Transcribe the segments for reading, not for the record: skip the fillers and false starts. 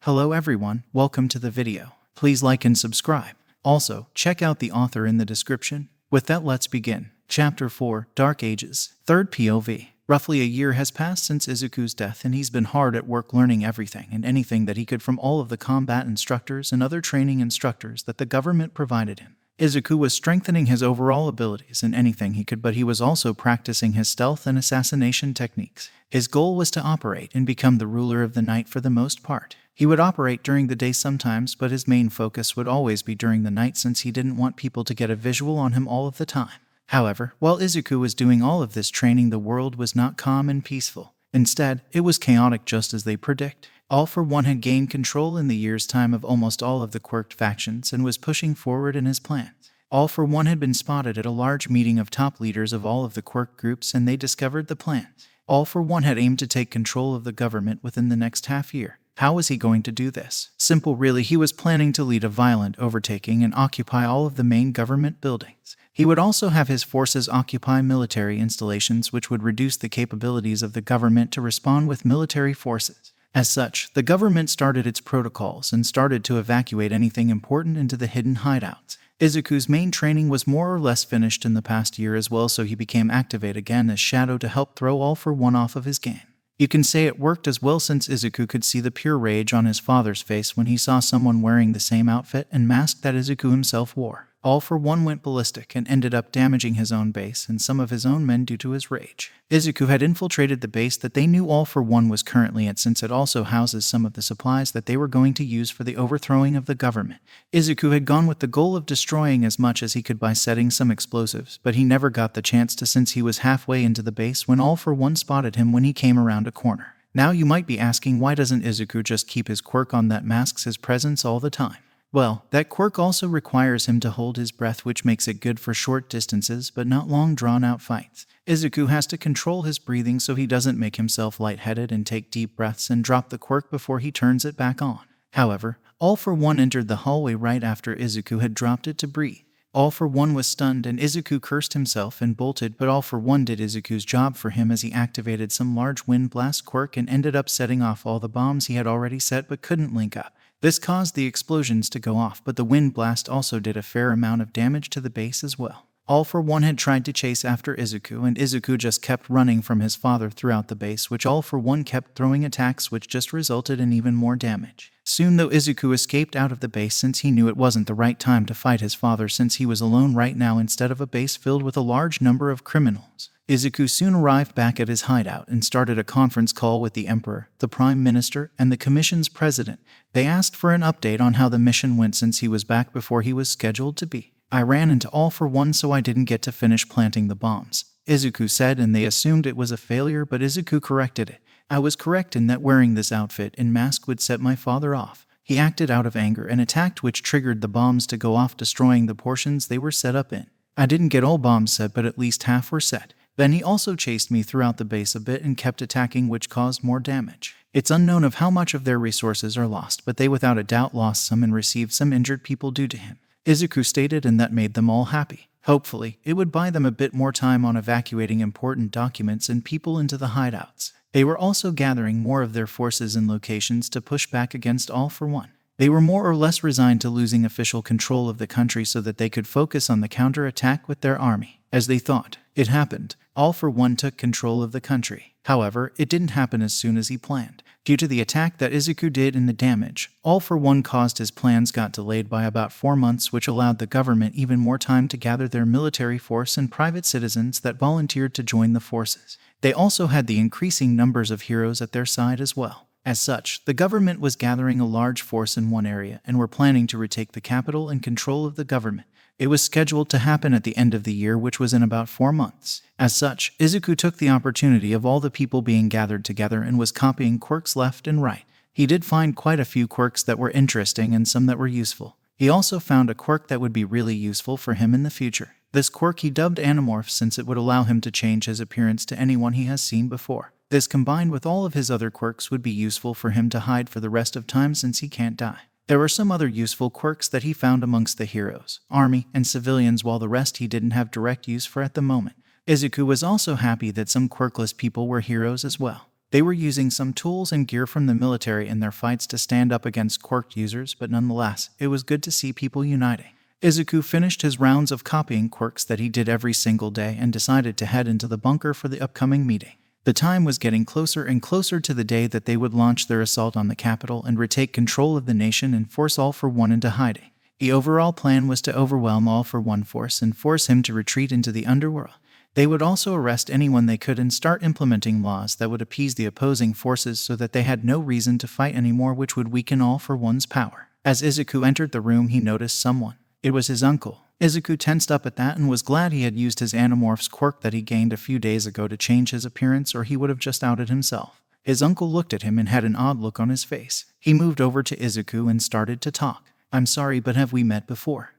Hello everyone, welcome to the video. Please like and subscribe. Also, check out the author in the description. With that, let's begin. Chapter 4, Dark Ages, 3rd POV. Roughly a year has passed since Izuku's death, and he's been hard at work learning everything and anything that he could from all of the combat instructors and other training instructors that the government provided him. Izuku was strengthening his overall abilities in anything he could, but he was also practicing his stealth and assassination techniques. His goal was to operate and become the ruler of the night for the most part. He would operate during the day sometimes, but his main focus would always be during the night since he didn't want people to get a visual on him all of the time. However, while Izuku was doing all of this training, the world was not calm and peaceful. Instead, it was chaotic, just as they predict. All for One had gained control in the year's time of almost all of the quirked factions and was pushing forward in his plans. All for One had been spotted at a large meeting of top leaders of all of the quirk groups, and they discovered the plans. All for One had aimed to take control of the government within the next half year. How was he going to do this? Simple really, he was planning to lead a violent overtaking and occupy all of the main government buildings. He would also have his forces occupy military installations, which would reduce the capabilities of the government to respond with military forces. As such, the government started its protocols and started to evacuate anything important into the hidden hideouts. Izuku's main training was more or less finished in the past year as well, so he became activate again as Shadow to help throw All for One off of his game. You can say it worked as well, since Izuku could see the pure rage on his father's face when he saw someone wearing the same outfit and mask that Izuku himself wore. All for One went ballistic and ended up damaging his own base and some of his own men due to his rage. Izuku had infiltrated the base that they knew All for One was currently at, since it also houses some of the supplies that they were going to use for the overthrowing of the government. Izuku had gone with the goal of destroying as much as he could by setting some explosives, but he never got the chance to, since he was halfway into the base when All for One spotted him when he came around a corner. Now you might be asking, why doesn't Izuku just keep his quirk on that masks his presence all the time? Well, that quirk also requires him to hold his breath, which makes it good for short distances but not long drawn-out fights. Izuku has to control his breathing so he doesn't make himself lightheaded and take deep breaths and drop the quirk before he turns it back on. However, All for One entered the hallway right after Izuku had dropped it to breathe. All for One was stunned and Izuku cursed himself and bolted, but All for One did Izuku's job for him as he activated some large wind blast quirk and ended up setting off all the bombs he had already set but couldn't link up. This caused the explosions to go off, but the wind blast also did a fair amount of damage to the base as well. All for One had tried to chase after Izuku, and Izuku just kept running from his father throughout the base, which All for One kept throwing attacks, which just resulted in even more damage. Soon though, Izuku escaped out of the base since he knew it wasn't the right time to fight his father, since he was alone right now instead of a base filled with a large number of criminals. Izuku soon arrived back at his hideout and started a conference call with the Emperor, the Prime Minister, and the Commission's President. They asked for an update on how the mission went since he was back before he was scheduled to be. I ran into All for One, so I didn't get to finish planting the bombs, Izuku said, and they assumed it was a failure, but Izuku corrected it. I was correct in that wearing this outfit and mask would set my father off. He acted out of anger and attacked, which triggered the bombs to go off, destroying the portions they were set up in. I didn't get all bombs set, but at least half were set. Then he also chased me throughout the base a bit and kept attacking, which caused more damage. It's unknown of how much of their resources are lost, but they without a doubt lost some and received some injured people due to him, Izuku stated, and that made them all happy. Hopefully, it would buy them a bit more time on evacuating important documents and people into the hideouts. They were also gathering more of their forces in locations to push back against All for One. They were more or less resigned to losing official control of the country so that they could focus on the counterattack with their army. As they thought, it happened. All for One took control of the country. However, it didn't happen as soon as he planned. Due to the attack that Izuku did and the damage, All for One caused his plans got delayed by about 4 months, which allowed the government even more time to gather their military force and private citizens that volunteered to join the forces. They also had the increasing numbers of heroes at their side as well. As such, the government was gathering a large force in one area and were planning to retake the capital and control of the government. It was scheduled to happen at the end of the year, which was in about 4 months. As such, Izuku took the opportunity of all the people being gathered together and was copying quirks left and right. He did find quite a few quirks that were interesting and some that were useful. He also found a quirk that would be really useful for him in the future. This quirk he dubbed Animorph, since it would allow him to change his appearance to anyone he has seen before. This combined with all of his other quirks would be useful for him to hide for the rest of time since he can't die. There were some other useful quirks that he found amongst the heroes, army, and civilians, while the rest he didn't have direct use for at the moment. Izuku was also happy that some quirkless people were heroes as well. They were using some tools and gear from the military in their fights to stand up against quirked users, but nonetheless, it was good to see people uniting. Izuku finished his rounds of copying quirks that he did every single day and decided to head into the bunker for the upcoming meeting. The time was getting closer and closer to the day that they would launch their assault on the capital and retake control of the nation and force All for One into hiding. The overall plan was to overwhelm All for One force and force him to retreat into the underworld. They would also arrest anyone they could and start implementing laws that would appease the opposing forces so that they had no reason to fight anymore, which would weaken All for One's power. As Izuku entered the room, he noticed someone. It was his uncle. Izuku tensed up at that and was glad he had used his Animorph's quirk that he gained a few days ago to change his appearance, or he would have just outed himself. His uncle looked at him and had an odd look on his face. He moved over to Izuku and started to talk. "I'm sorry, but have we met before?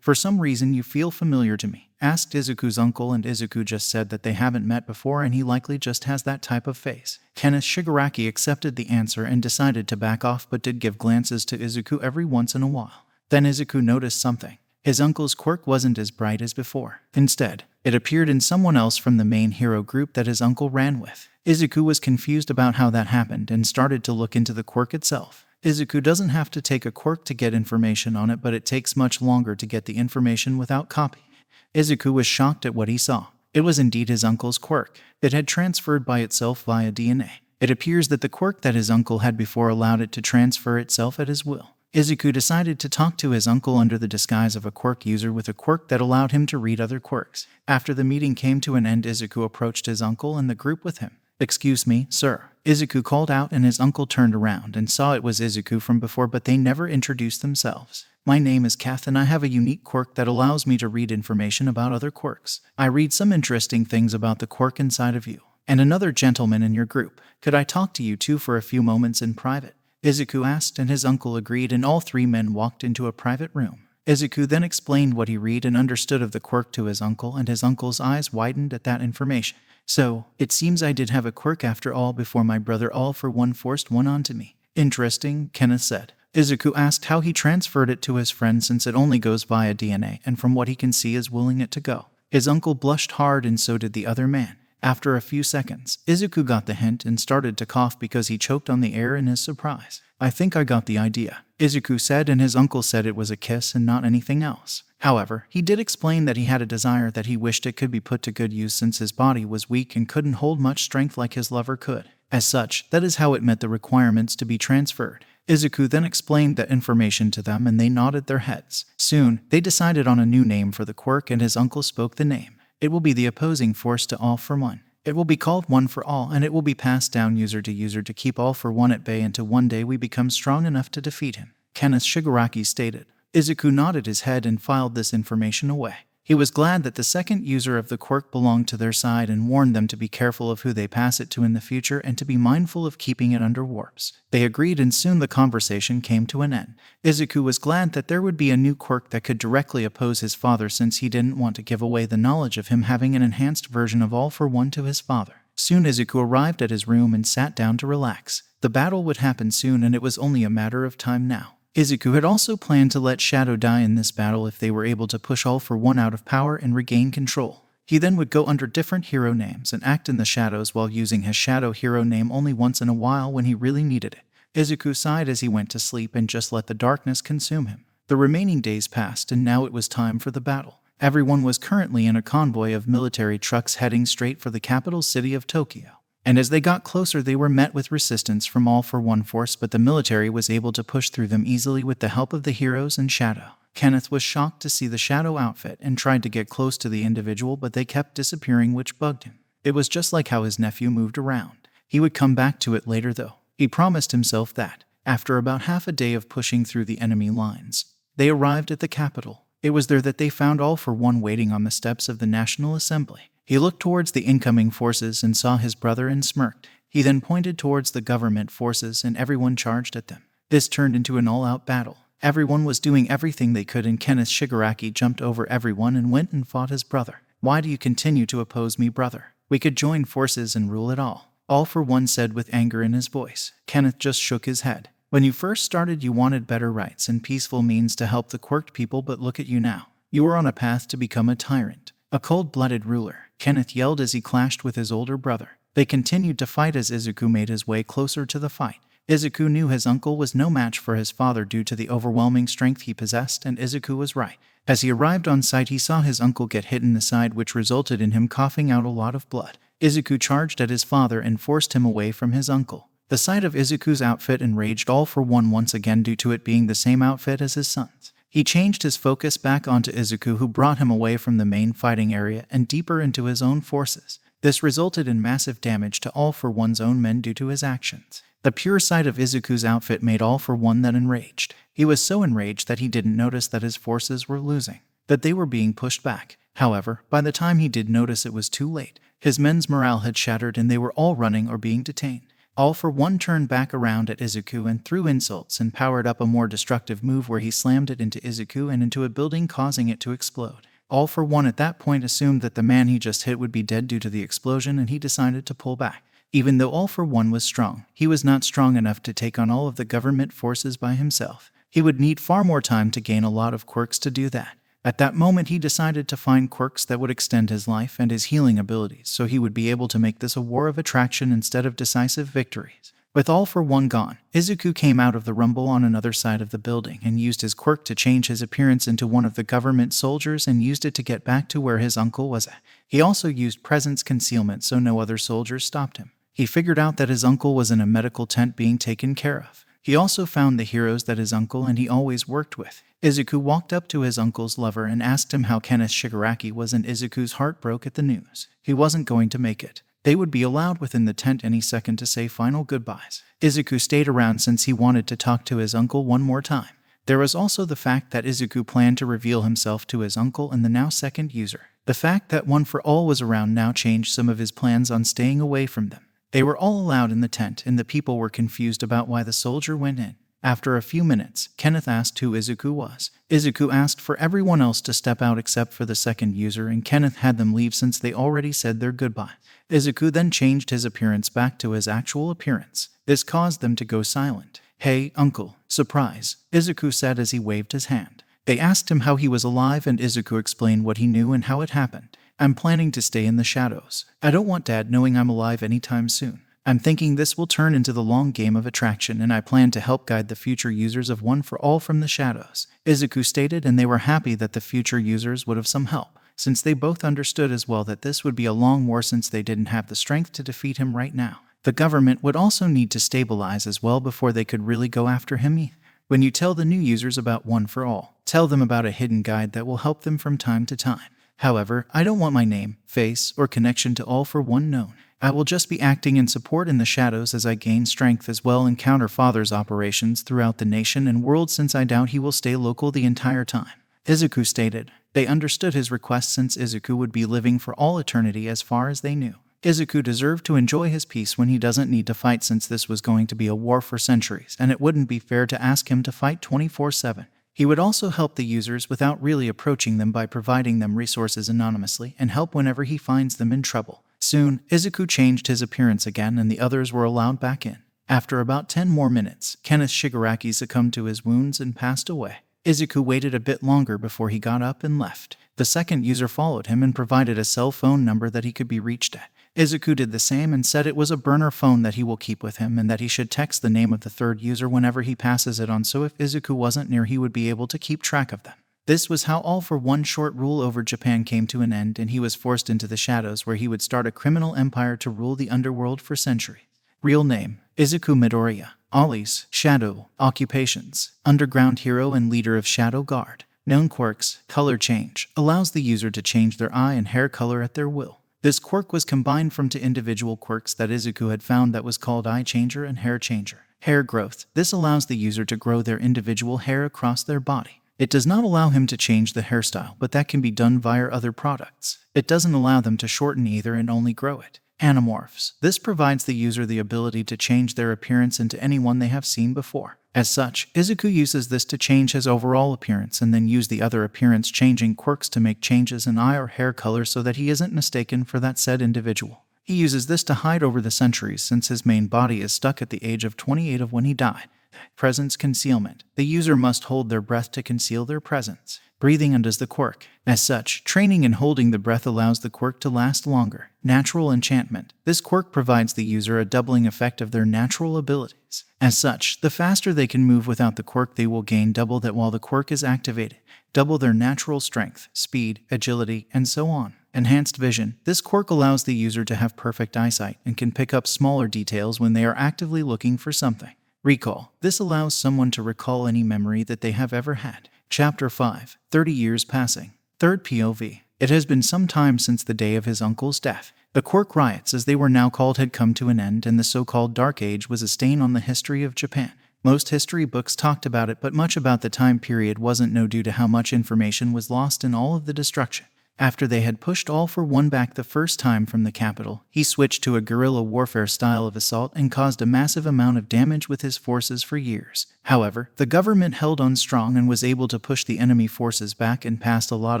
For some reason you feel familiar to me," asked Izuku's uncle, and Izuku just said that they haven't met before and he likely just has that type of face. Kenneth Shigaraki accepted the answer and decided to back off, but did give glances to Izuku every once in a while. Then Izuku noticed something. His uncle's quirk wasn't as bright as before. Instead, it appeared in someone else from the main hero group that his uncle ran with. Izuku was confused about how that happened and started to look into the quirk itself. Izuku doesn't have to take a quirk to get information on it, but it takes much longer to get the information without copying. Izuku was shocked at what he saw. It was indeed his uncle's quirk. It had transferred by itself via DNA. It appears that the quirk that his uncle had before allowed it to transfer itself at his will. Izuku decided to talk to his uncle under the disguise of a quirk user with a quirk that allowed him to read other quirks. After the meeting came to an end, Izuku approached his uncle and the group with him. "Excuse me, sir," Izuku called out, and his uncle turned around and saw it was Izuku from before, but they never introduced themselves. "My name is Kath and I have a unique quirk that allows me to read information about other quirks. I read some interesting things about the quirk inside of you and another gentleman in your group. Could I talk to you two for a few moments in private?" Izuku asked, and his uncle agreed, and all three men walked into a private room. Izuku then explained what he read and understood of the quirk to his uncle, and his uncle's eyes widened at that information. "So, it seems I did have a quirk after all before my brother All for One forced one onto me." "Interesting," Kenneth said. Izuku asked how he transferred it to his friend since it only goes via DNA, and from what he can see is willing it to go. His uncle blushed hard and so did the other man. After a few seconds, Izuku got the hint and started to cough because he choked on the air in his surprise. "I think I got the idea," Izuku said, and his uncle said it was a kiss and not anything else. However, he did explain that he had a desire that he wished it could be put to good use since his body was weak and couldn't hold much strength like his lover could. As such, that is how it met the requirements to be transferred. Izuku then explained that information to them and they nodded their heads. Soon, they decided on a new name for the quirk and his uncle spoke the name. "It will be the opposing force to All for One. It will be called One for All, and it will be passed down user to user to keep All for One at bay until one day we become strong enough to defeat him," Kenneth Shigaraki stated. Izuku nodded his head and filed this information away. He was glad that the second user of the quirk belonged to their side and warned them to be careful of who they pass it to in the future and to be mindful of keeping it under warps. They agreed, and soon the conversation came to an end. Izuku was glad that there would be a new quirk that could directly oppose his father since he didn't want to give away the knowledge of him having an enhanced version of All for One to his father. Soon Izuku arrived at his room and sat down to relax. The battle would happen soon and it was only a matter of time now. Izuku had also planned to let Shadow die in this battle if they were able to push All for One out of power and regain control. He then would go under different hero names and act in the shadows while using his shadow hero name only once in a while when he really needed it. Izuku sighed as he went to sleep and just let the darkness consume him. The remaining days passed and now it was time for the battle. Everyone was currently in a convoy of military trucks heading straight for the capital city of Tokyo. And as they got closer, they were met with resistance from All for One force, but the military was able to push through them easily with the help of the heroes and Shadow. Kenneth was shocked to see the Shadow outfit and tried to get close to the individual, but they kept disappearing, which bugged him. It was just like how his nephew moved around. He would come back to it later though. He promised himself that, after about half a day of pushing through the enemy lines, they arrived at the capital. It was there that they found All for One waiting on the steps of the National Assembly. He looked towards the incoming forces and saw his brother and smirked. He then pointed towards the government forces and everyone charged at them. This turned into an all-out battle. Everyone was doing everything they could and Kenneth Shigaraki jumped over everyone and went and fought his brother. "Why do you continue to oppose me, brother? We could join forces and rule it all," All for One said with anger in his voice. Kenneth just shook his head. "When you first started, you wanted better rights and peaceful means to help the quirked people, but look at you now. You are on a path to become a tyrant, a cold-blooded ruler," Kenneth yelled as he clashed with his older brother. They continued to fight as Izuku made his way closer to the fight. Izuku knew his uncle was no match for his father due to the overwhelming strength he possessed, and Izuku was right. As he arrived on site, he saw his uncle get hit in the side, which resulted in him coughing out a lot of blood. Izuku charged at his father and forced him away from his uncle. The sight of Izuku's outfit enraged All For One once again due to it being the same outfit as his son's. He changed his focus back onto Izuku, who brought him away from the main fighting area and deeper into his own forces. This resulted in massive damage to All For One's own men due to his actions. The pure sight of Izuku's outfit made All For One then enraged. He was so enraged that he didn't notice that his forces were losing, that they were being pushed back. However, by the time he did notice, it was too late. His men's morale had shattered and they were all running or being detained. All For One turned back around at Izuku and threw insults and powered up a more destructive move where he slammed it into Izuku and into a building, causing it to explode. All For One at that point assumed that the man he just hit would be dead due to the explosion, and he decided to pull back. Even though All For One was strong, he was not strong enough to take on all of the government forces by himself. He would need far more time to gain a lot of quirks to do that. At that moment, he decided to find quirks that would extend his life and his healing abilities, so he would be able to make this a war of attraction instead of decisive victories. With All For One gone, Izuku came out of the rumble on another side of the building and used his quirk to change his appearance into one of the government soldiers and used it to get back to where his uncle was at. He also used presence concealment so no other soldiers stopped him. He figured out that his uncle was in a medical tent being taken care of. He also found the heroes that his uncle and he always worked with. Izuku walked up to his uncle's lover and asked him how Kenneth Shigaraki was, and Izuku's heart broke at the news. He wasn't going to make it. They would be allowed within the tent any second to say final goodbyes. Izuku stayed around since he wanted to talk to his uncle one more time. There was also the fact that Izuku planned to reveal himself to his uncle and the now second user. The fact that One For All was around now changed some of his plans on staying away from them. They were all allowed in the tent, and the people were confused about why the soldier went in. After a few minutes, Kenneth asked who Izuku was. Izuku asked for everyone else to step out except for the second user, and Kenneth had them leave since they already said their goodbye. Izuku then changed his appearance back to his actual appearance. This caused them to go silent. "Hey, uncle." "Surprise," Izuku said as he waved his hand. They asked him how he was alive, and Izuku explained what he knew and how it happened. "I'm planning to stay in the shadows. I don't want Dad knowing I'm alive anytime soon. I'm thinking this will turn into the long game of attraction, and I plan to help guide the future users of One For All from the shadows," Izuku stated, and they were happy that the future users would have some help, since they both understood as well that this would be a long war since they didn't have the strength to defeat him right now. The government would also need to stabilize as well before they could really go after him. When you tell the new users about One For All, tell them about a hidden guide that will help them from time to time. However, I don't want my name, face, or connection to All For One known. I will just be acting in support in the shadows as I gain strength as well and counter Father's operations throughout the nation and world, since I doubt he will stay local the entire time," Izuku stated. They understood his request since Izuku would be living for all eternity as far as they knew. Izuku deserved to enjoy his peace when he doesn't need to fight, since this was going to be a war for centuries and it wouldn't be fair to ask him to fight 24/7. He would also help the users without really approaching them by providing them resources anonymously and help whenever he finds them in trouble. Soon, Izuku changed his appearance again and the others were allowed back in. After about 10 more minutes, Kenneth Shigaraki succumbed to his wounds and passed away. Izuku waited a bit longer before he got up and left. The second user followed him and provided a cell phone number that he could be reached at. Izuku did the same and said it was a burner phone that he will keep with him and that he should text the name of the third user whenever he passes it on, so if Izuku wasn't near he would be able to keep track of them. This was how All For One short rule over Japan came to an end, and he was forced into the shadows where he would start a criminal empire to rule the underworld for centuries. Real name: Izuku Midoriya. Ollie's Shadow. Occupations: underground hero and leader of Shadow Guard. Known quirks: color change. Allows the user to change their eye and hair color at their will. This quirk was combined from two individual quirks that Izuku had found that was called Eye Changer and Hair Changer. Hair growth. This allows the user to grow their individual hair across their body. It does not allow him to change the hairstyle, but that can be done via other products. It doesn't allow them to shorten either and only grow it. Anamorphs. This provides the user the ability to change their appearance into anyone they have seen before. As such, Izuku uses this to change his overall appearance and then use the other appearance-changing quirks to make changes in eye or hair color so that he isn't mistaken for that said individual. He uses this to hide over the centuries since his main body is stuck at the age of 28 of when he died. Presence concealment. The user must hold their breath to conceal their presence. Breathing undoes the quirk. As such, training and holding the breath allows the quirk to last longer. Natural enchantment. This quirk provides the user a doubling effect of their natural abilities. As such, the faster they can move without the quirk, they will gain double that while the quirk is activated. Double their natural strength, speed, agility, and so on. Enhanced vision. This quirk allows the user to have perfect eyesight and can pick up smaller details when they are actively looking for something. Recall. This allows someone to recall any memory that they have ever had. Chapter 5. 30 Years Passing. Third POV. It has been some time since the day of his uncle's death. The quirk riots, as they were now called, had come to an end, and the so-called Dark Age was a stain on the history of Japan. Most history books talked about it, but much about the time period wasn't known due to how much information was lost in all of the destruction. After they had pushed All for One back the first time from the capital, he switched to a guerrilla warfare style of assault and caused a massive amount of damage with his forces for years. However, the government held on strong and was able to push the enemy forces back and passed a lot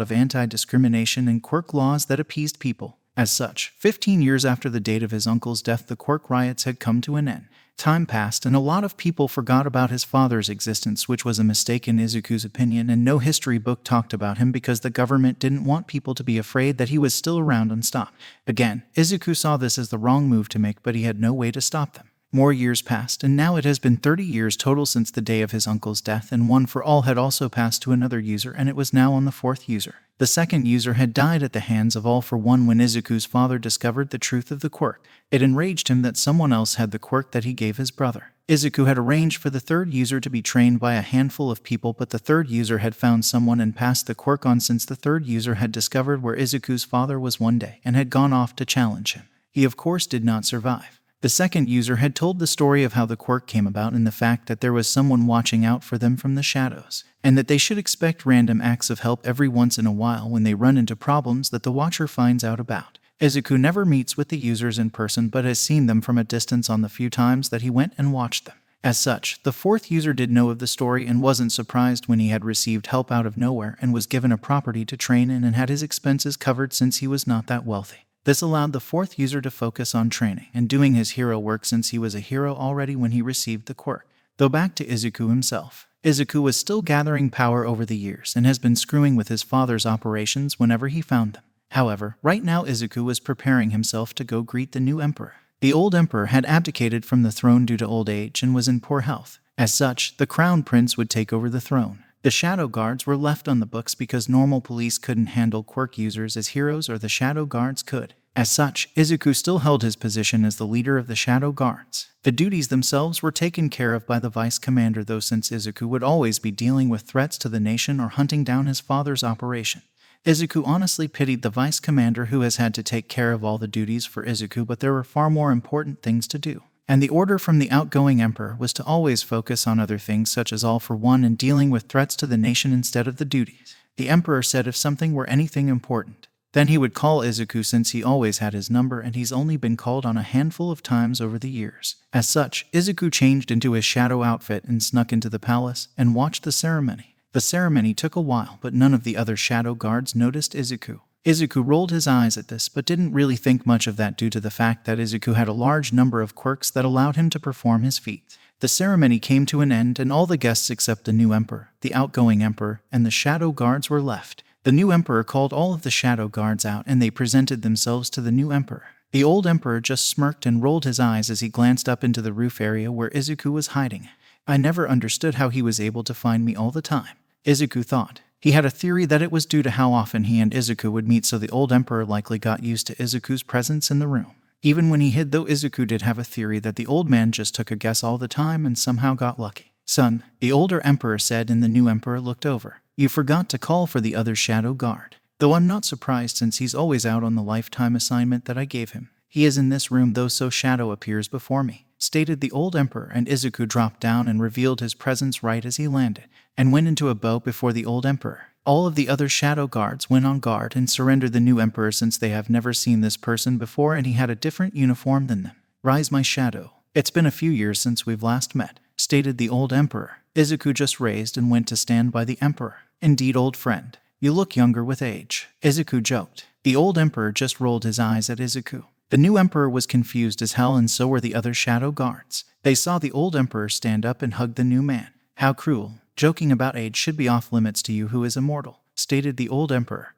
of anti-discrimination and quirk laws that appeased people. As such, 15 years after the date of his uncle's death, the quirk riots had come to an end. Time passed and a lot of people forgot about his father's existence, which was a mistake in Izuku's opinion, and no history book talked about him because the government didn't want people to be afraid that he was still around unstopped. Again, Izuku saw this as the wrong move to make, but he had no way to stop them. More years passed, and now it has been 30 years total since the day of his uncle's death, and One for All had also passed to another user, and it was now on the fourth user. The second user had died at the hands of All for One when Izuku's father discovered the truth of the quirk. It enraged him that someone else had the quirk that he gave his brother. Izuku had arranged for the third user to be trained by a handful of people, but the third user had found someone and passed the quirk on, since the third user had discovered where Izuku's father was one day and had gone off to challenge him. He of course did not survive. The second user had told the story of how the quirk came about and the fact that there was someone watching out for them from the shadows, and that they should expect random acts of help every once in a while when they run into problems that the watcher finds out about. Izuku never meets with the users in person but has seen them from a distance on the few times that he went and watched them. As such, the fourth user did know of the story and wasn't surprised when he had received help out of nowhere and was given a property to train in and had his expenses covered since he was not that wealthy. This allowed the fourth user to focus on training and doing his hero work, since he was a hero already when he received the quirk. Though back to Izuku himself. Izuku was still gathering power over the years and has been screwing with his father's operations whenever he found them. However, right now Izuku was preparing himself to go greet the new emperor. The old emperor had abdicated from the throne due to old age and was in poor health. As such, the crown prince would take over the throne. The shadow guards were left on the books because normal police couldn't handle quirk users as heroes, or the shadow guards could. As such, Izuku still held his position as the leader of the shadow guards. The duties themselves were taken care of by the vice commander, though, since Izuku would always be dealing with threats to the nation or hunting down his father's operation. Izuku honestly pitied the vice commander who has had to take care of all the duties for Izuku, but there were far more important things to do. And the order from the outgoing emperor was to always focus on other things such as All for One and dealing with threats to the nation instead of the duties. The emperor said if something were anything important, then he would call Izuku, since he always had his number and he's only been called on a handful of times over the years. As such, Izuku changed into his shadow outfit and snuck into the palace and watched the ceremony. The ceremony took a while, but none of the other shadow guards noticed Izuku. Izuku rolled his eyes at this but didn't really think much of that due to the fact that Izuku had a large number of quirks that allowed him to perform his feats. The ceremony came to an end and all the guests except the new emperor, the outgoing emperor, and the shadow guards were left. The new emperor called all of the shadow guards out and they presented themselves to the new emperor. The old emperor just smirked and rolled his eyes as he glanced up into the roof area where Izuku was hiding. I never understood how he was able to find me all the time, Izuku thought. He had a theory that it was due to how often he and Izuku would meet, so the old emperor likely got used to Izuku's presence in the room. Even when he hid though, Izuku did have a theory that the old man just took a guess all the time and somehow got lucky. Son, the older emperor said, and the new emperor looked over. You forgot to call for the other shadow guard. Though I'm not surprised since he's always out on the lifetime assignment that I gave him. He is in this room though, so Shadow appears before me, stated the old emperor, and Izuku dropped down and revealed his presence right as he landed, and went into a bow before the old emperor. All of the other shadow guards went on guard and surrendered the new emperor since they have never seen this person before and he had a different uniform than them. Rise, my shadow. It's been a few years since we've last met, stated the old emperor. Izuku just raised and went to stand by the emperor. Indeed, old friend. You look younger with age, Izuku joked. The old emperor just rolled his eyes at Izuku. The new emperor was confused as hell, and so were the other shadow guards. They saw the old emperor stand up and hug the new man. How cruel. Joking about age should be off limits to you who is immortal. stated the old emperor.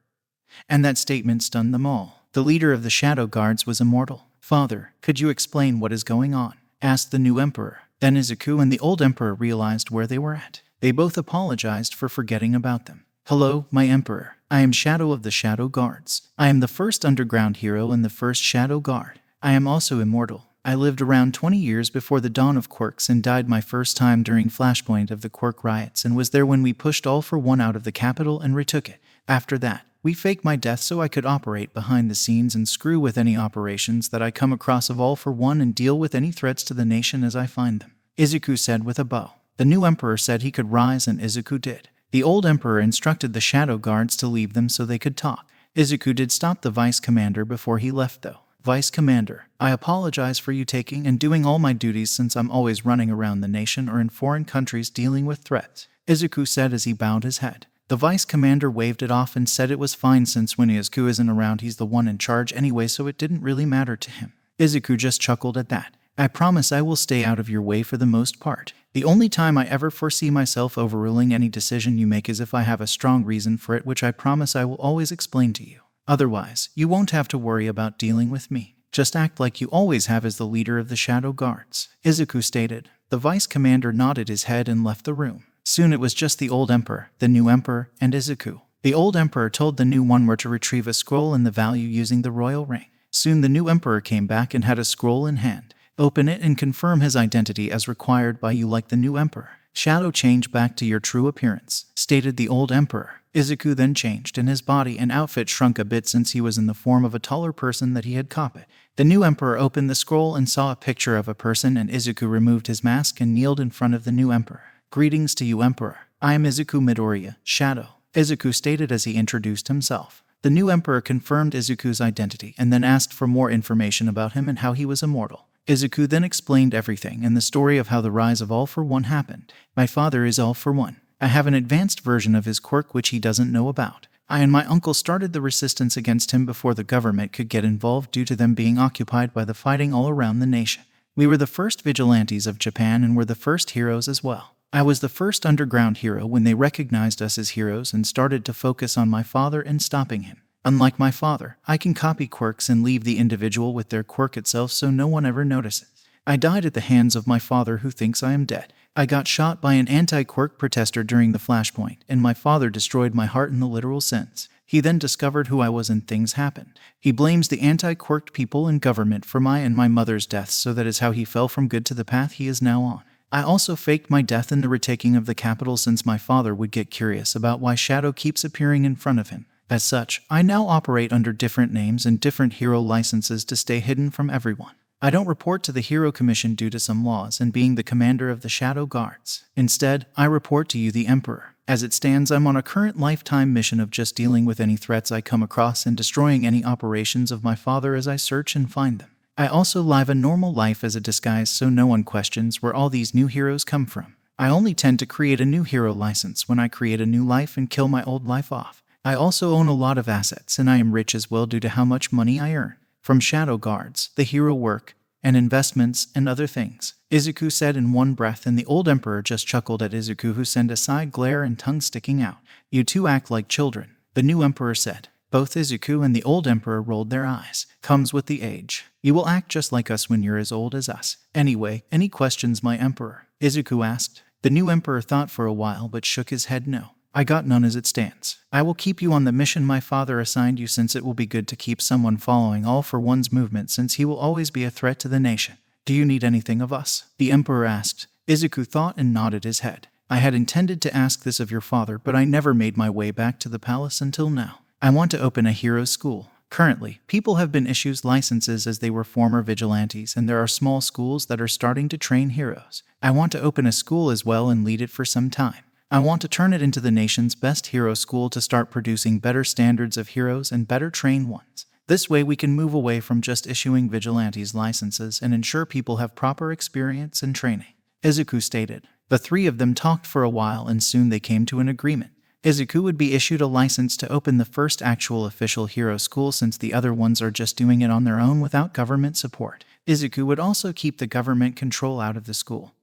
And that statement stunned them all. The leader of the Shadow Guards was immortal. Father, could you explain what is going on? Asked the new emperor. Then Izuku and the old emperor realized where they were at. They both apologized for forgetting about them. Hello, my emperor. I am Shadow of the Shadow Guards. I am the first underground hero and the first Shadow Guard. I am also immortal. I lived around 20 years before the dawn of quirks and died my first time during Flashpoint of the Quirk riots and was there when we pushed All for One out of the capital and retook it. After that, we faked my death so I could operate behind the scenes and screw with any operations that I come across of All for One and deal with any threats to the nation as I find them, Izuku said with a bow. The new emperor said he could rise and Izuku did. The old emperor instructed the Shadow Guards to leave them so they could talk. Izuku did stop the vice commander before he left though. Vice Commander, I apologize for you taking and doing all my duties since I'm always running around the nation or in foreign countries dealing with threats, Izuku said as he bowed his head. The Vice Commander waved it off and said it was fine since when Izuku isn't around he's the one in charge anyway so it didn't really matter to him. Izuku just chuckled at that. I promise I will stay out of your way for the most part. The only time I ever foresee myself overruling any decision you make is if I have a strong reason for it, which I promise I will always explain to you. Otherwise, you won't have to worry about dealing with me. Just act like you always have as the leader of the Shadow Guards, Izuku stated. The Vice Commander nodded his head and left the room. Soon it was just the old emperor, the new emperor, and Izuku. The old emperor told the new one where to retrieve a scroll and the value using the royal ring. Soon the new emperor came back and had a scroll in hand. Open it and confirm his identity as required by you like the new emperor. Shadow change back to your true appearance, stated the old emperor. Izuku then changed and his body and outfit shrunk a bit since he was in the form of a taller person that he had copied. The new emperor opened the scroll and saw a picture of a person and Izuku removed his mask and kneeled in front of the new emperor. Greetings to you, Emperor. I am Izuku Midoriya, Shadow, Izuku stated as he introduced himself. The new emperor confirmed Izuku's identity and then asked for more information about him and how he was immortal. Izuku then explained everything and the story of how the rise of All for One happened. My father is All for One. I have an advanced version of his quirk which he doesn't know about. I and my uncle started the resistance against him before the government could get involved due to them being occupied by the fighting all around the nation. We were the first vigilantes of Japan and were the first heroes as well. I was the first underground hero when they recognized us as heroes and started to focus on my father and stopping him. Unlike my father, I can copy quirks and leave the individual with their quirk itself so no one ever notices. I died at the hands of my father who thinks I am dead. I got shot by an anti-quirk protester during the Flashpoint, and my father destroyed my heart in the literal sense. He then discovered who I was and things happened. He blames the anti-quirked people and government for my and my mother's deaths, so that is how he fell from good to the path he is now on. I also faked my death in the retaking of the capital since my father would get curious about why Shadow keeps appearing in front of him. As such, I now operate under different names and different hero licenses to stay hidden from everyone. I don't report to the Hero Commission due to some laws and being the commander of the Shadow Guards. Instead, I report to you, the Emperor. As it stands, I'm on a current lifetime mission of just dealing with any threats I come across and destroying any operations of my father as I search and find them. I also live a normal life as a disguise so no one questions where all these new heroes come from. I only tend to create a new hero license when I create a new life and kill my old life off. I also own a lot of assets and I am rich as well due to how much money I earn from Shadow Guards, the hero work, and investments and other things, Izuku said in one breath, and the old emperor just chuckled at Izuku, who sent a side glare and tongue sticking out. You two act like children, the new emperor said. Both Izuku and the old emperor rolled their eyes. Comes with the age. You will act just like us when you're as old as us. Anyway, any questions, my emperor? Izuku asked. The new emperor thought for a while but shook his head no. I got none as it stands. I will keep you on the mission my father assigned you since it will be good to keep someone following All for One's movement since he will always be a threat to the nation. Do you need anything of us? The emperor asked. Izuku thought and nodded his head. I had intended to ask this of your father, but I never made my way back to the palace until now. I want to open a hero school. Currently, people have been issued licenses as they were former vigilantes, and there are small schools that are starting to train heroes. I want to open a school as well and lead it for some time. I want to turn it into the nation's best hero school to start producing better standards of heroes and better trained ones. This way we can move away from just issuing vigilantes licenses and ensure people have proper experience and training, Izuku stated. The three of them talked for a while and soon they came to an agreement. Izuku would be issued a license to open the first actual official hero school since the other ones are just doing it on their own without government support. Izuku would also keep the government control out of the school,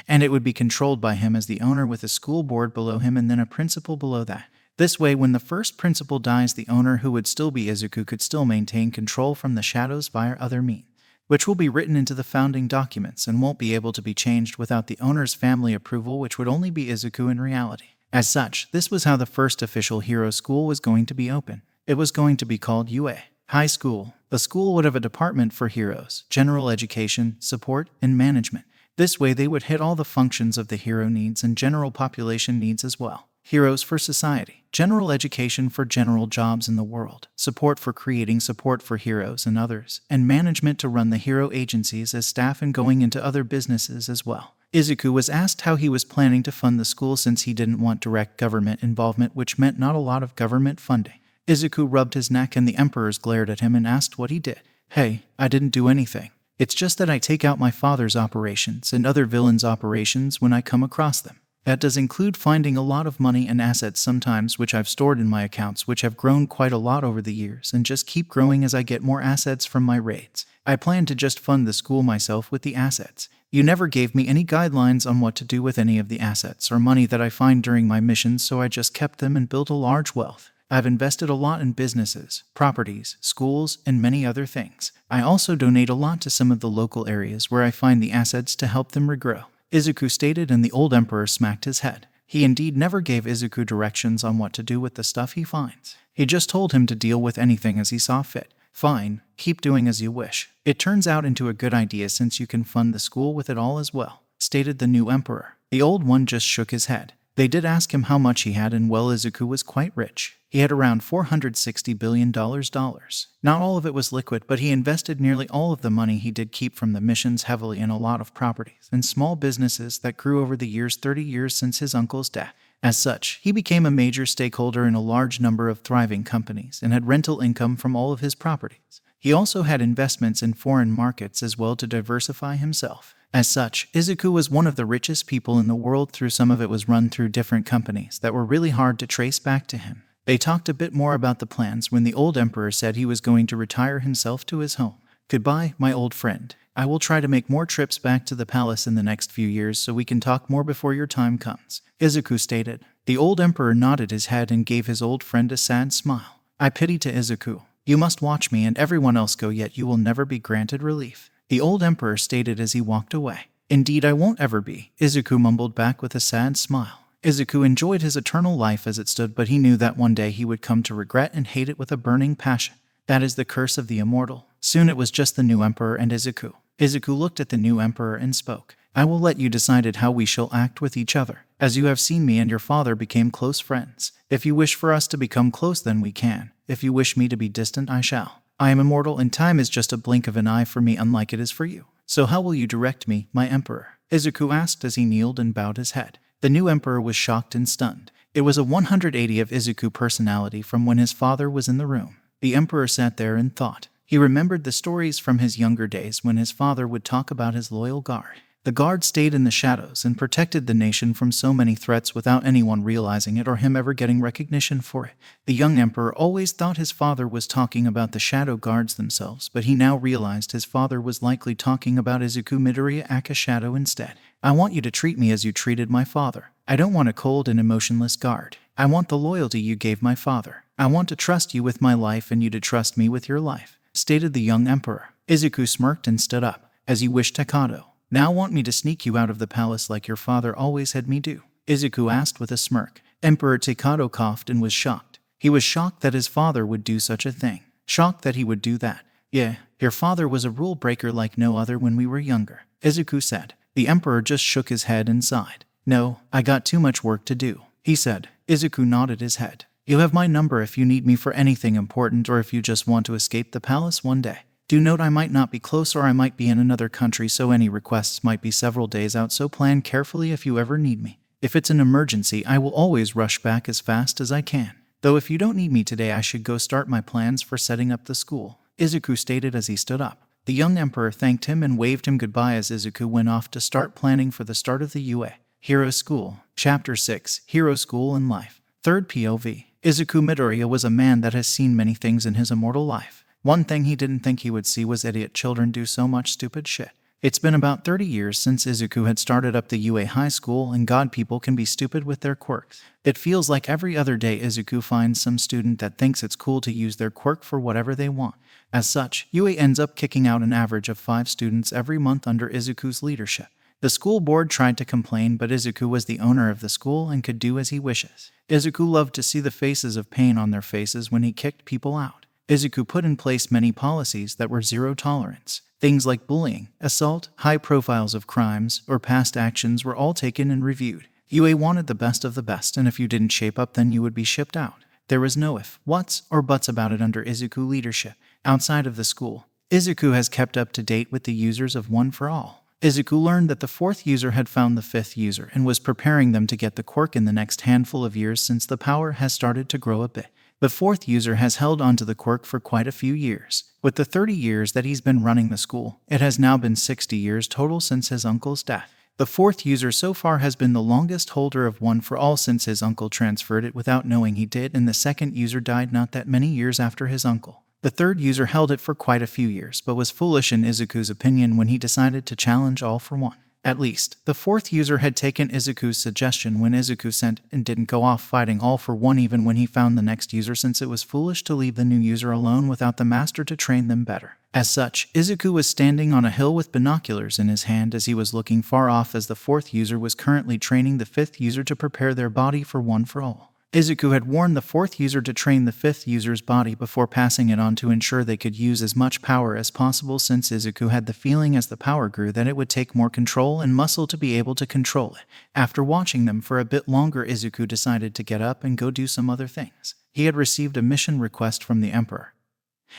and it would be controlled by him as the owner with a school board below him and then a principal below that. This way, when the first principal dies, the owner, who would still be Izuku, could still maintain control from the shadows via other means, which will be written into the founding documents and won't be able to be changed without the owner's family approval, which would only be Izuku in reality. As such, this was how the first official hero school was going to be open. It was going to be called UA High School. The school would have a department for heroes, general education, support, and management. This way they would hit all the functions of the hero needs and general population needs as well. Heroes for society, general education for general jobs in the world, support for creating support for heroes and others, and management to run the hero agencies as staff and going into other businesses as well. Izuku was asked how he was planning to fund the school since he didn't want direct government involvement, which meant not a lot of government funding. Izuku rubbed his neck and the emperors glared at him and asked what he did. "Hey, I didn't do anything. It's just that I take out my father's operations and other villains' operations when I come across them. That does include finding a lot of money and assets sometimes, which I've stored in my accounts, which have grown quite a lot over the years and just keep growing as I get more assets from my raids. I plan to just fund the school myself with the assets. You never gave me any guidelines on what to do with any of the assets or money that I find during my missions, so I just kept them and built a large wealth. I've invested a lot in businesses, properties, schools, and many other things. I also donate a lot to some of the local areas where I find the assets to help them regrow," Izuku stated, and the old emperor smacked his head. He indeed never gave Izuku directions on what to do with the stuff he finds. He just told him to deal with anything as he saw fit. "Fine, keep doing as you wish. It turns out into a good idea since you can fund the school with it all as well," stated the new emperor. The old one just shook his head. They did ask him how much he had, and well, Izuku was quite rich. He had around $460 billion. Not all of it was liquid, but he invested nearly all of the money he did keep from the missions heavily in a lot of properties and small businesses that grew over the years, 30 years since his uncle's death. As such, he became a major stakeholder in a large number of thriving companies and had rental income from all of his properties. He also had investments in foreign markets as well to diversify himself. As such, Izuku was one of the richest people in the world. Through some of it was run through different companies that were really hard to trace back to him. They talked a bit more about the plans when the old emperor said he was going to retire himself to his home. "Goodbye, my old friend. I will try to make more trips back to the palace in the next few years so we can talk more before your time comes," Izuku stated. The old emperor nodded his head and gave his old friend a sad smile. "I pity to Izuku. You must watch me and everyone else go, yet you will never be granted relief," the old emperor stated as he walked away. "Indeed, I won't ever be," Izuku mumbled back with a sad smile. Izuku enjoyed his eternal life as it stood, but he knew that one day he would come to regret and hate it with a burning passion. That is the curse of the immortal. Soon it was just the new emperor and Izuku. Izuku looked at the new emperor and spoke. "I will let you decide how we shall act with each other. As you have seen, me and your father became close friends. If you wish for us to become close, then we can. If you wish me to be distant, I shall. I am immortal and time is just a blink of an eye for me, unlike it is for you. So how will you direct me, my emperor?" Izuku asked as he kneeled and bowed his head. The new emperor was shocked and stunned. It was a 180 of Izuku personality from when his father was in the room. The emperor sat there and thought. He remembered the stories from his younger days when his father would talk about his loyal guard. The guard stayed in the shadows and protected the nation from so many threats without anyone realizing it or him ever getting recognition for it. The young emperor always thought his father was talking about the shadow guards themselves, but he now realized his father was likely talking about Izuku Midoriya Aka Shadow instead. "I want you to treat me as you treated my father. I don't want a cold and emotionless guard. I want the loyalty you gave my father. I want to trust you with my life and you to trust me with your life," stated the young emperor. Izuku smirked and stood up. "As you wish, Takato. Now want me to sneak you out of the palace like your father always had me do?" Izuku asked with a smirk. Emperor Takato coughed and was shocked. He was shocked that his father would do such a thing. Shocked that he would do that. "Yeah, your father was a rule breaker like no other when we were younger," Izuku said. The emperor just shook his head and sighed. "No, I got too much work to do," he said. Izuku nodded his head. "You have my number if you need me for anything important or if you just want to escape the palace one day. Do note I might not be close or I might be in another country, so any requests might be several days out, so plan carefully if you ever need me. If it's an emergency, I will always rush back as fast as I can. Though if you don't need me today, I should go start my plans for setting up the school," Izuku stated as he stood up. The young emperor thanked him and waved him goodbye as Izuku went off to start planning for the start of the UA Hero School. Chapter 6, Hero School and Life. Third POV. Izuku Midoriya was a man that has seen many things in his immortal life. One thing he didn't think he would see was idiot children do so much stupid shit. It's been about 30 years since Izuku had started up the UA high school, and god people can be stupid with their quirks. It feels like every other day Izuku finds some student that thinks it's cool to use their quirk for whatever they want. As such, UA ends up kicking out an average of 5 students every month under Izuku's leadership. The school board tried to complain, but Izuku was the owner of the school and could do as he wishes. Izuku loved to see the faces of pain on their faces when he kicked people out. Izuku put in place many policies that were zero tolerance. Things like bullying, assault, high profiles of crimes, or past actions were all taken and reviewed. UA wanted the best of the best, and if you didn't shape up, then you would be shipped out. There was no if, whats, or buts about it under Izuku leadership. Outside of the school, Izuku has kept up to date with the users of One for All. Izuku learned that the 4th user had found the 5th user and was preparing them to get the quirk in the next handful of years since the power has started to grow a bit. The 4th user has held onto the quirk for quite a few years. With the 30 years that he's been running the school, it has now been 60 years total since his uncle's death. The 4th user so far has been the longest holder of One for All since his uncle transferred it without knowing he did, and the 2nd user died not that many years after his uncle. The 3rd user held it for quite a few years, but was foolish in Izuku's opinion when he decided to challenge All for One. At least, the 4th user had taken Izuku's suggestion when Izuku sent and didn't go off fighting All for One even when he found the next user, since it was foolish to leave the new user alone without the master to train them better. As such, Izuku was standing on a hill with binoculars in his hand as he was looking far off as the 4th user was currently training the 5th user to prepare their body for One for All. Izuku had warned the 4th user to train the 5th user's body before passing it on to ensure they could use as much power as possible, since Izuku had the feeling as the power grew that it would take more control and muscle to be able to control it. After watching them for a bit longer, Izuku decided to get up and go do some other things. He had received a mission request from the Emperor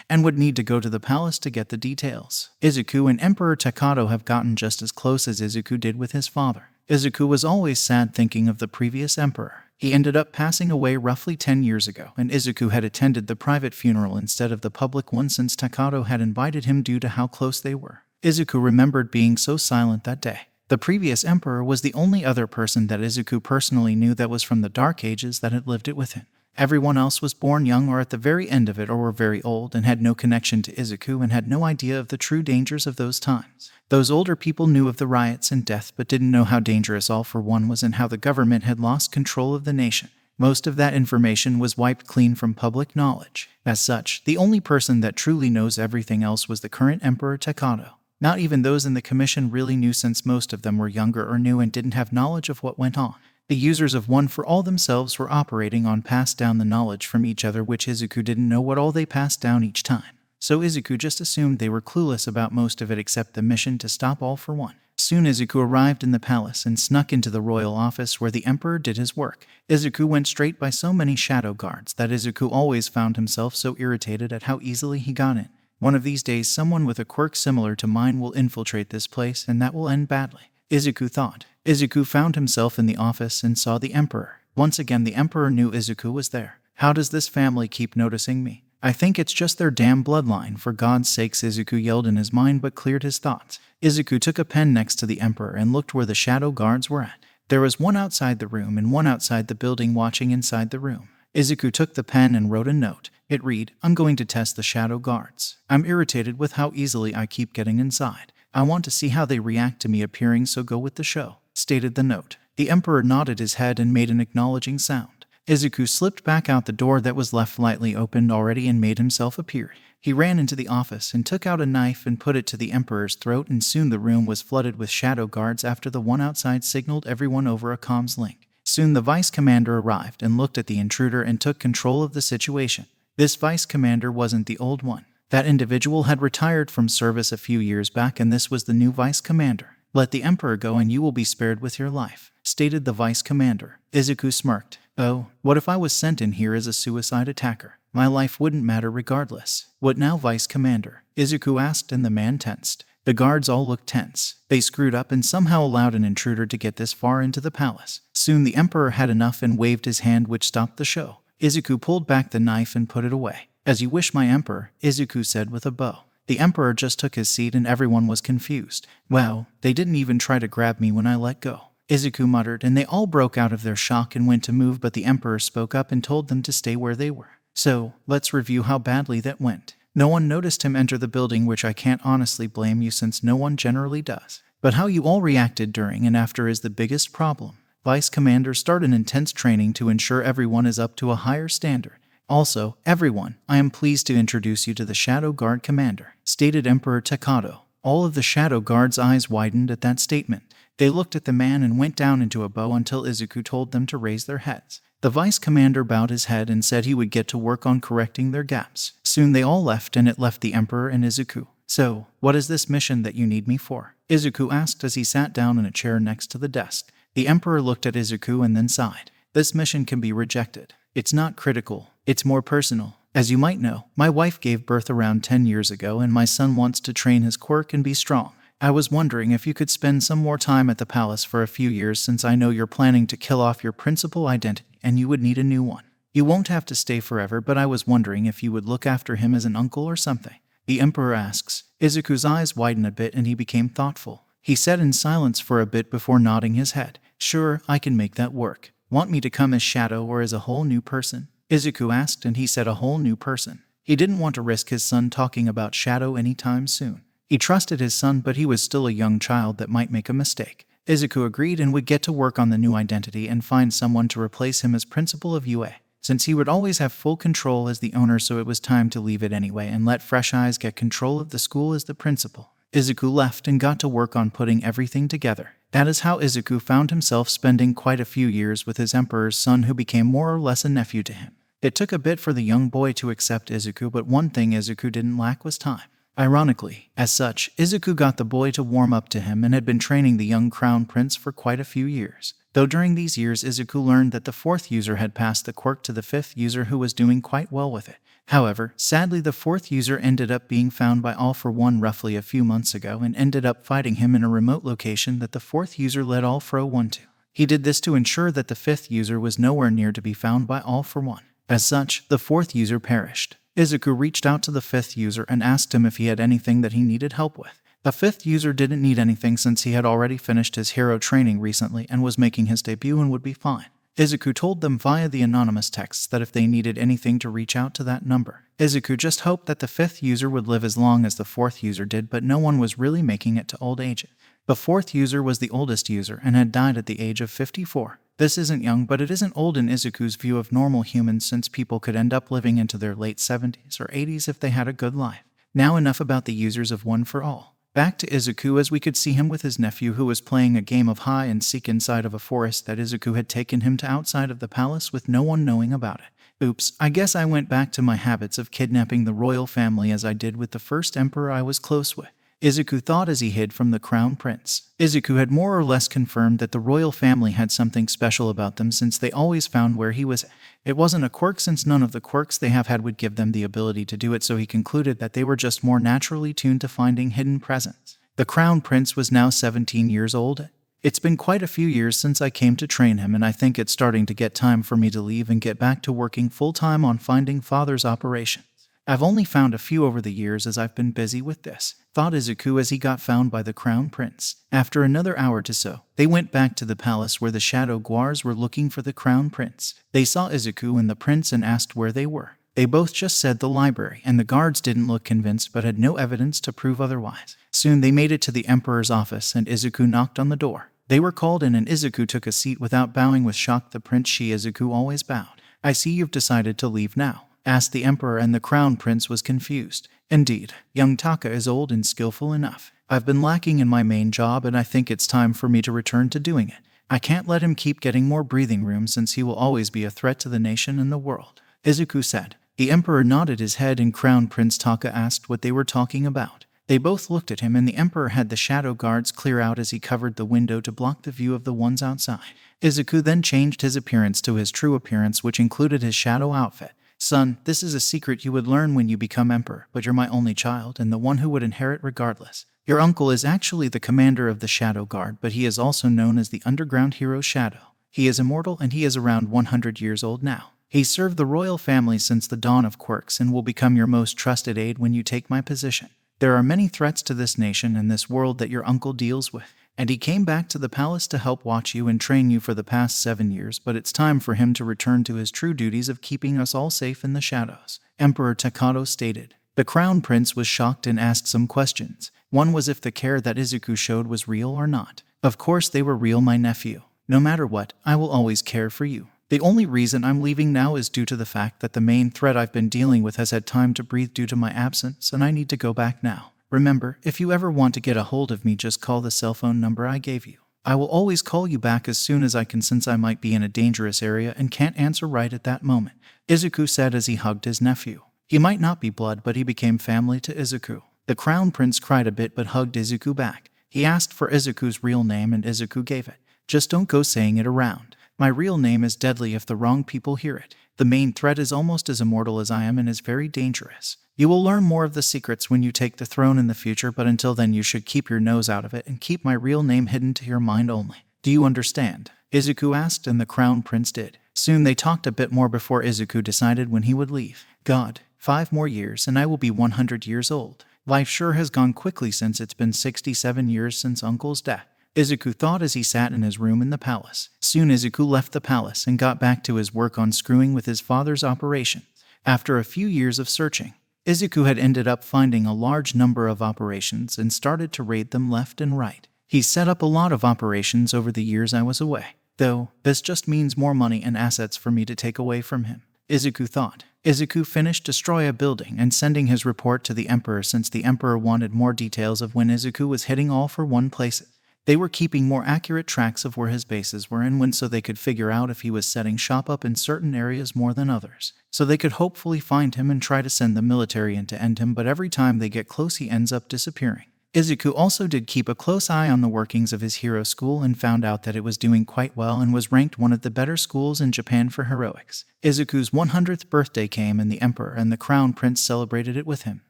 and would need to go to the palace to get the details. Izuku and Emperor Takato have gotten just as close as Izuku did with his father. Izuku was always sad thinking of the previous emperor. He ended up passing away roughly 10 years ago, and Izuku had attended the private funeral instead of the public one since Takato had invited him due to how close they were. Izuku remembered being so silent that day. The previous emperor was the only other person that Izuku personally knew that was from the Dark Ages that had lived it with him. Everyone else was born young or at the very end of it, or were very old and had no connection to Izuku and had no idea of the true dangers of those times. Those older people knew of the riots and death but didn't know how dangerous All for One was and how the government had lost control of the nation. Most of that information was wiped clean from public knowledge. As such, the only person that truly knows everything else was the current Emperor Takato. Not even those in the commission really knew, since most of them were younger or new and didn't have knowledge of what went on. The users of One for All themselves were operating on passed down the knowledge from each other, which Izuku didn't know what all they passed down each time. So Izuku just assumed they were clueless about most of it except the mission to stop All for One. Soon Izuku arrived in the palace and snuck into the royal office where the emperor did his work. Izuku went straight by so many shadow guards that Izuku always found himself so irritated at how easily he got in. One of these days someone with a quirk similar to mine will infiltrate this place and that will end badly, Izuku thought. Izuku found himself in the office and saw the emperor. Once again the emperor knew Izuku was there. How does this family keep noticing me? I think it's just their damn bloodline, for God's sakes, Izuku yelled in his mind but cleared his thoughts. Izuku took a pen next to the emperor and looked where the shadow guards were at. There was one outside the room and one outside the building watching inside the room. Izuku took the pen and wrote a note. It read, "I'm going to test the shadow guards. I'm irritated with how easily I keep getting inside. I want to see how they react to me appearing, so go with the show," stated the note. The emperor nodded his head and made an acknowledging sound. Izuku slipped back out the door that was left lightly opened already and made himself appear. He ran into the office and took out a knife and put it to the emperor's throat, and soon the room was flooded with shadow guards after the one outside signaled everyone over a comms link. Soon the vice commander arrived and looked at the intruder and took control of the situation. This vice commander wasn't the old one. That individual had retired from service a few years back, and this was the new vice commander. "Let the emperor go and you will be spared with your life," stated the vice commander. Izuku smirked. "Oh, what if I was sent in here as a suicide attacker? My life wouldn't matter regardless." "What now, vice commander?" Izuku asked, and the man tensed. The guards all looked tense. They screwed up and somehow allowed an intruder to get this far into the palace. Soon the emperor had enough and waved his hand, which stopped the show. Izuku pulled back the knife and put it away. "As you wish, my emperor," Izuku said with a bow. The emperor just took his seat and everyone was confused. "Wow, they didn't even try to grab me when I let go," Izuku muttered, and they all broke out of their shock and went to move, but the emperor spoke up and told them to stay where they were. "So, let's review how badly that went. No one noticed him enter the building, which I can't honestly blame you since no one generally does. But how you all reacted during and after is the biggest problem. Vice Commander, start an intense training to ensure everyone is up to a higher standard. Also, everyone, I am pleased to introduce you to the Shadow Guard Commander, stated Emperor Takato. All of the Shadow Guard's eyes widened at that statement. They looked at the man and went down into a bow until Izuku told them to raise their heads. The Vice Commander bowed his head and said he would get to work on correcting their gaps. Soon they all left, and it left the Emperor and Izuku. So, what is this mission that you need me for? Izuku asked as he sat down in a chair next to the desk. The Emperor looked at Izuku and then sighed. This mission can be rejected. It's not critical. It's more personal. As you might know, my wife gave birth around 10 years ago and my son wants to train his quirk and be strong. I was wondering if you could spend some more time at the palace for a few years since I know you're planning to kill off your principal identity and you would need a new one. You won't have to stay forever, but I was wondering if you would look after him as an uncle or something. The Emperor asks. Izuku's eyes widened a bit and he became thoughtful. He sat in silence for a bit before nodding his head. Sure, I can make that work. Want me to come as Shadow or as a whole new person? Izuku asked, and he said a whole new person. He didn't want to risk his son talking about Shadow anytime soon. He trusted his son, but he was still a young child that might make a mistake. Izuku agreed and would get to work on the new identity and find someone to replace him as principal of UA. Since he would always have full control as the owner, so it was time to leave it anyway and let Fresh Eyes get control of the school as the principal. Izuku left and got to work on putting everything together. That is how Izuku found himself spending quite a few years with his Emperor's son, who became more or less a nephew to him. It took a bit for the young boy to accept Izuku, but one thing Izuku didn't lack was time. Ironically, as such, Izuku got the boy to warm up to him and had been training the young crown prince for quite a few years. Though during these years Izuku learned that the 4th user had passed the quirk to the 5th user, who was doing quite well with it. However, sadly the 4th user ended up being found by All For One roughly a few months ago and ended up fighting him in a remote location that the 4th user led All For One to. He did this to ensure that the 5th user was nowhere near to be found by All For One. As such, the 4th user perished. Izuku reached out to the 5th user and asked him if he had anything that he needed help with. The 5th user didn't need anything since he had already finished his hero training recently and was making his debut and would be fine. Izuku told them via the anonymous texts that if they needed anything to reach out to that number. Izuku just hoped that the 5th user would live as long as the 4th user did, but no one was really making it to old age. The 4th user was the oldest user and had died at the age of 54. This isn't young, but it isn't old in Izuku's view of normal humans, since people could end up living into their late 70s or 80s if they had a good life. Now enough about the users of One For All. Back to Izuku, as we could see him with his nephew, who was playing a game of hide and seek inside of a forest that Izuku had taken him to outside of the palace with no one knowing about it. Oops, I guess I went back to my habits of kidnapping the royal family as I did with the first emperor I was close with. Izuku thought as he hid from the crown prince. Izuku had more or less confirmed that the royal family had something special about them, since they always found where he was. It wasn't a quirk, since none of the quirks they have had would give them the ability to do it, so he concluded that they were just more naturally tuned to finding hidden presents. The crown prince was now 17 years old. It's been quite a few years since I came to train him, and I think it's starting to get time for me to leave and get back to working full-time on finding father's operations. I've only found a few over the years as I've been busy with this, thought Izuku as he got found by the crown prince. After another hour or so, they went back to the palace where the Shadow Guards were looking for the crown prince. They saw Izuku and the prince and asked where they were. They both just said the library, and the guards didn't look convinced but had no evidence to prove otherwise. Soon they made it to the emperor's office and Izuku knocked on the door. They were called in and Izuku took a seat without bowing with shock. The prince Izuku always bowed. I see you've decided to leave now, asked the emperor, and the crown prince was confused. Indeed, young Taka is old and skillful enough. I've been lacking in my main job and I think it's time for me to return to doing it. I can't let him keep getting more breathing room since he will always be a threat to the nation and the world, Izuku said. The emperor nodded his head and Crown Prince Taka asked what they were talking about. They both looked at him and the emperor had the shadow guards clear out as he covered the window to block the view of the ones outside. Izuku then changed his appearance to his true appearance, which included his shadow outfit. Son, this is a secret you would learn when you become emperor, but you're my only child and the one who would inherit regardless. Your uncle is actually the commander of the Shadow Guard, but he is also known as the underground hero Shadow. He is immortal and he is around 100 years old now. He served the royal family since the dawn of quirks and will become your most trusted aide when you take my position. There are many threats to this nation and this world that your uncle deals with, and he came back to the palace to help watch you and train you for the past 7 years, but it's time for him to return to his true duties of keeping us all safe in the shadows, Emperor Takato stated. The Crown Prince was shocked and asked some questions. One was if the care that Izuku showed was real or not. Of course they were real, my nephew. No matter what, I will always care for you. The only reason I'm leaving now is due to the fact that the main threat I've been dealing with has had time to breathe due to my absence, and I need to go back now. Remember, if you ever want to get a hold of me, just call the cell phone number I gave you. I will always call you back as soon as I can, since I might be in a dangerous area and can't answer right at that moment," Izuku said as he hugged his nephew. He might not be blood, but he became family to Izuku. The Crown Prince cried a bit but hugged Izuku back. He asked for Izuku's real name and Izuku gave it. "Just don't go saying it around. My real name is deadly if the wrong people hear it. The main threat is almost as immortal as I am and is very dangerous. You will learn more of the secrets when you take the throne in the future, but until then you should keep your nose out of it and keep my real name hidden to your mind only. Do you understand?" Izuku asked, and the Crown Prince did. Soon they talked a bit more before Izuku decided when he would leave. "God, 5 more years and I will be 100 years old. Life sure has gone quickly since it's been 67 years since Uncle's death," Izuku thought as he sat in his room in the palace. Soon Izuku left the palace and got back to his work on screwing with his father's operations. After a few years of searching, Izuku had ended up finding a large number of operations and started to raid them left and right. He set up a lot of operations over the years I was away. Though, this just means more money and assets for me to take away from him, Izuku thought. Izuku finished destroying a building and sending his report to the Emperor, since the Emperor wanted more details of when Izuku was hitting all for one places. They were keeping more accurate tracks of where his bases were and when, so they could figure out if he was setting shop up in certain areas more than others. So they could hopefully find him and try to send the military in to end him, but every time they get close he ends up disappearing. Izuku also did keep a close eye on the workings of his hero school and found out that it was doing quite well and was ranked one of the better schools in Japan for heroics. Izuku's 100th birthday came and the Emperor and the Crown Prince celebrated it with him.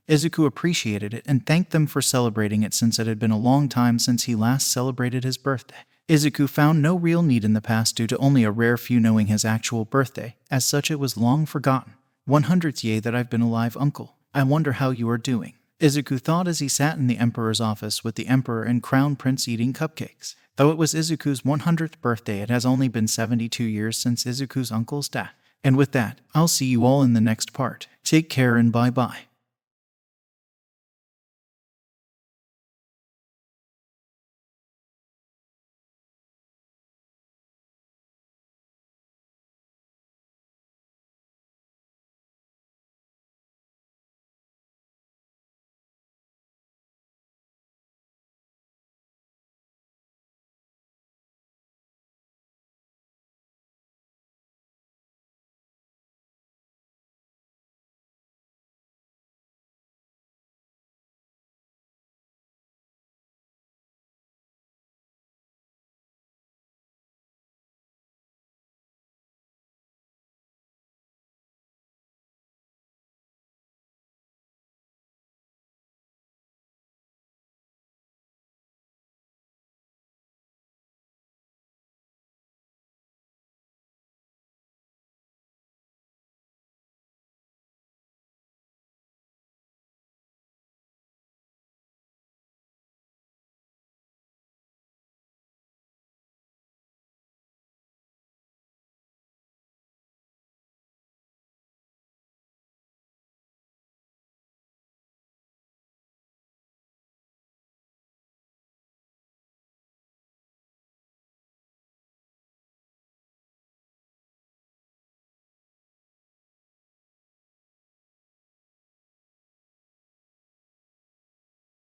Izuku appreciated it and thanked them for celebrating it, since it had been a long time since he last celebrated his birthday. Izuku found no real need in the past due to only a rare few knowing his actual birthday. As such, it was long forgotten. 100th yay that I've been alive, uncle. I wonder how you are doing, Izuku thought as he sat in the Emperor's office with the Emperor and Crown Prince eating cupcakes. Though it was Izuku's 100th birthday, it has only been 72 years since Izuku's uncle's death. And with that, I'll see you all in the next part. Take care and bye-bye.